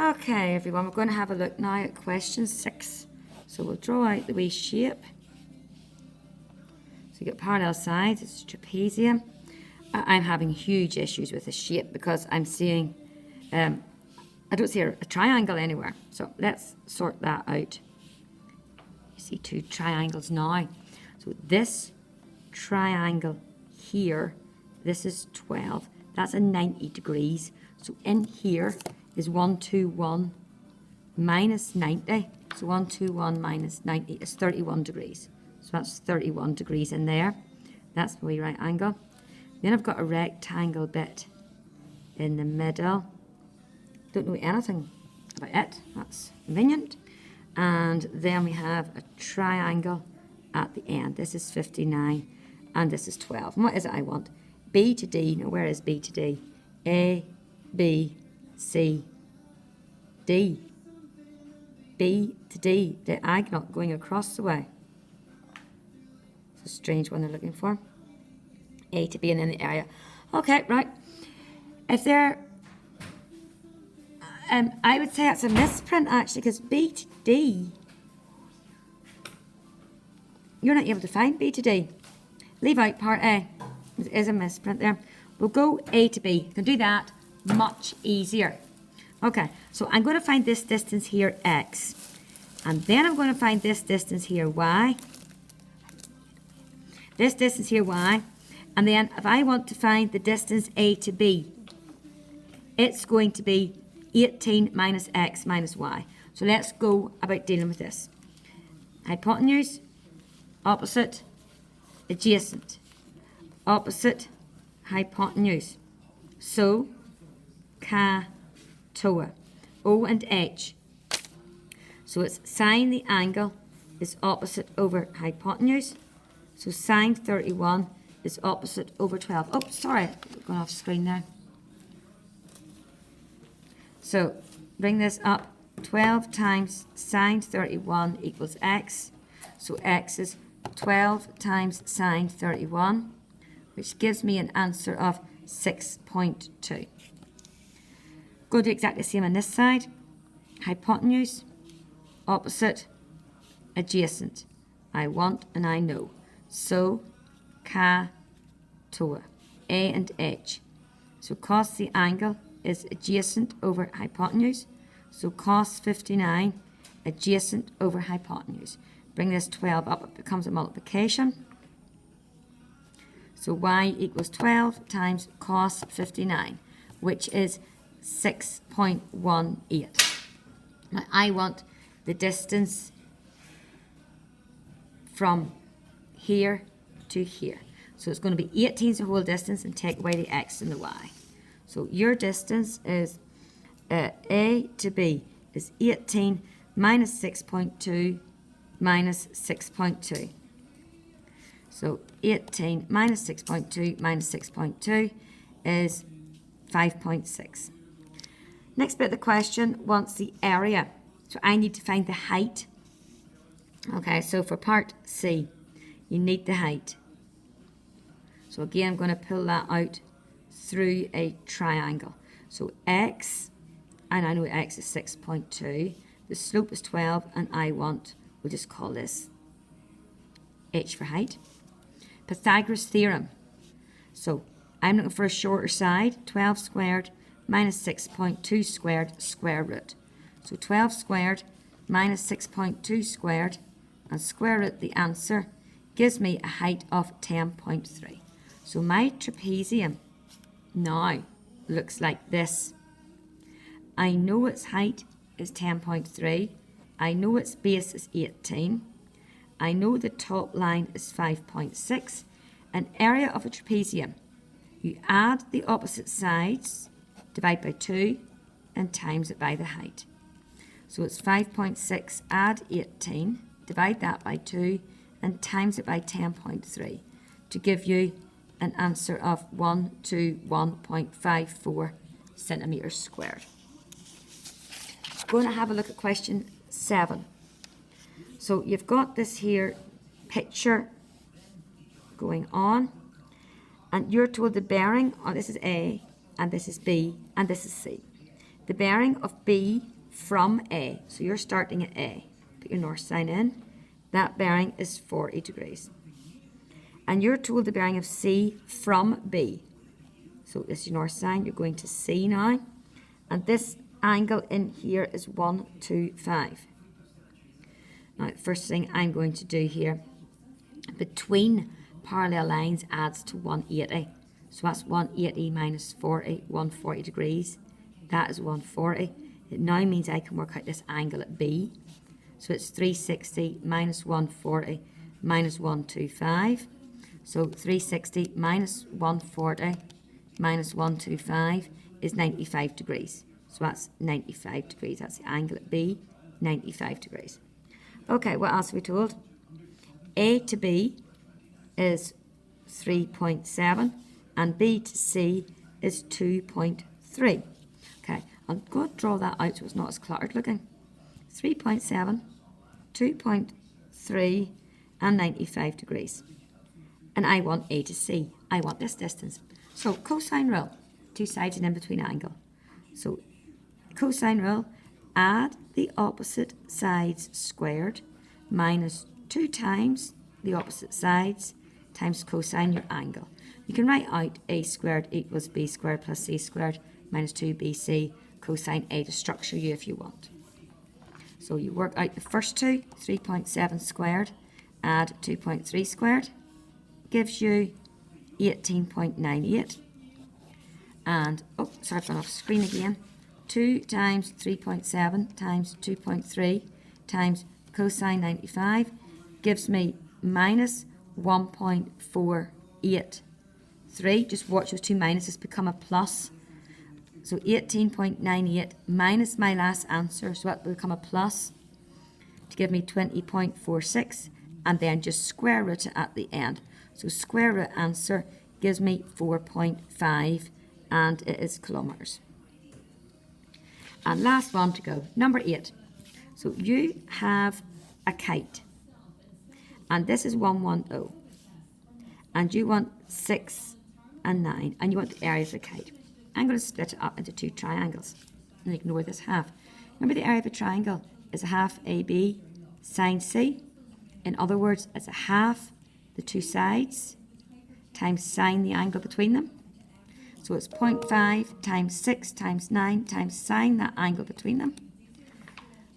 Okay, everyone, we're going to have a look now at question 6. So we'll draw out the wee shape. So you get parallel sides, it's trapezium. I'm having huge issues with the shape because I'm seeing, I don't see a triangle anywhere. So let's sort that out. You see 2 triangles now. So this triangle here, this is 12. That's a 90 degrees. So in here is 121 minus 90. So 121 minus 90 is 31 degrees. So that's 31 degrees in there. That's the wee right angle. Then I've got a rectangle bit in the middle. Don't know anything about it. That's convenient. And then we have a triangle at the end. This is 59 and this is 12. And what is it I want? B to D. Now where is B to D? A, B, C, D. B to D, diagonal going across the way. It's a strange one they're looking for. A to B and in the area. Okay, right. If they're, I would say that's a misprint actually, because B to D, you're not able to find B to D. Leave out part A. There is a misprint there. We'll go A to B. You can do that much easier. Okay, so I'm going to find this distance here, X. And then I'm going to find this distance here, Y. This distance here, Y. And then if I want to find the distance A to B, it's going to be 18 minus X minus Y. So let's go about dealing with this. Hypotenuse, opposite, adjacent. Opposite, hypotenuse. So, K, TOA. O and H. So it's sine the angle is opposite over hypotenuse. So sine 31 is opposite over 12. Oh, sorry, going off screen now. So bring this up. 12 times sine 31 equals X. So X is 12 times sine 31, which gives me an answer of 6.2. Go to exactly the same on this side. Hypotenuse, opposite, adjacent. I want and I know. So, K, TOA, A and H. So cos the angle is adjacent over hypotenuse. So cos 59, adjacent over hypotenuse. Bring this 12 up, it becomes a multiplication. So y equals 12 times cos 59, which is 6.18. Now I want the distance from here to here. So it's going to be 18 is the whole distance and take away the x and the y. So your distance is A to B is 18 minus 6.2 minus 6.2. So 18 minus 6.2 minus 6.2 is 5.6. Next bit of the question wants the area. So I need to find the height. Okay, so for part C, you need the height. So again, I'm going to pull that out through a triangle. So x, and I know x is 6.2. The slope is 12, and we'll just call this h for height. Pythagoras theorem. So I'm looking for a shorter side, 12 squared minus 6.2 squared square root. So 12 squared minus 6.2 squared and square root the answer gives me a height of 10.3. So my trapezium now looks like this. I know its height is 10.3. I know its base is 18. I know the top line is 5.6. An area of a trapezium. You add the opposite sides, divide by 2, and times it by the height. So it's 5.6, add 18, divide that by 2, and times it by 10.3 to give you an answer of 121.54 centimetres squared. We're going to have a look at question 7. So you've got this here picture going on, and you're told the bearing, this is A, and this is B, and this is C. the bearing of B from A. So you're starting at A. Put your north sign in. That bearing is 40 degrees. And you're told the bearing of C from B. So this is your north sign. You're going to C now. And this angle in here is 125. Now, the first thing I'm going to do here, between parallel lines adds to 180. So that's 180 minus 40, 140 degrees. That is 140. It now means I can work out this angle at B. So it's 360 minus 140 minus 125. So 360 minus 140 minus 125 is 95 degrees. So that's 95 degrees. That's the angle at B, 95 degrees. Okay, what else are we told? A to B is 3.7 and B to C is 2.3. Okay, I'm going to draw that out so it's not as cluttered looking. 3.7, 2.3 and 95 degrees. And I want A to C. I want this distance. So cosine rule, two sides and in between angle. So cosine rule, add the opposite sides squared minus 2 times the opposite sides times cosine your angle. You can write out A squared equals B squared plus C squared minus 2BC cosine A to structure you if you want. So you work out the first two, 3.7 squared, add 2.3 squared, gives you 18.98. And, oh, sorry, I've gone off screen again. 2 times 3.7 times 2.3 times cosine 95 gives me minus 1.483. Just watch those two minuses become a plus. So 18.98 minus my last answer, so that will become a plus to give me 20.46, and then just square root it at the end. So square root answer gives me 4.5, and it is kilometres. And last one to go, number 8. So you have a kite, and this is 110, and you want 6 and 9, and you want the area of the kite. I'm going to split it up into 2 triangles and ignore this half. Remember, the area of a triangle is a half AB sine C. In other words, it's a half the 2 sides times sine the angle between them. So it's 0.5 times 6 times 9 times sine that angle between them.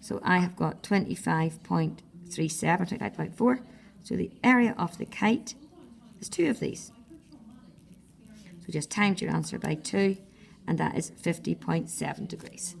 So I have got 25.37, 25.4. So the area of the kite is 2 of these. So just times your answer by 2, and that is 50.7 degrees.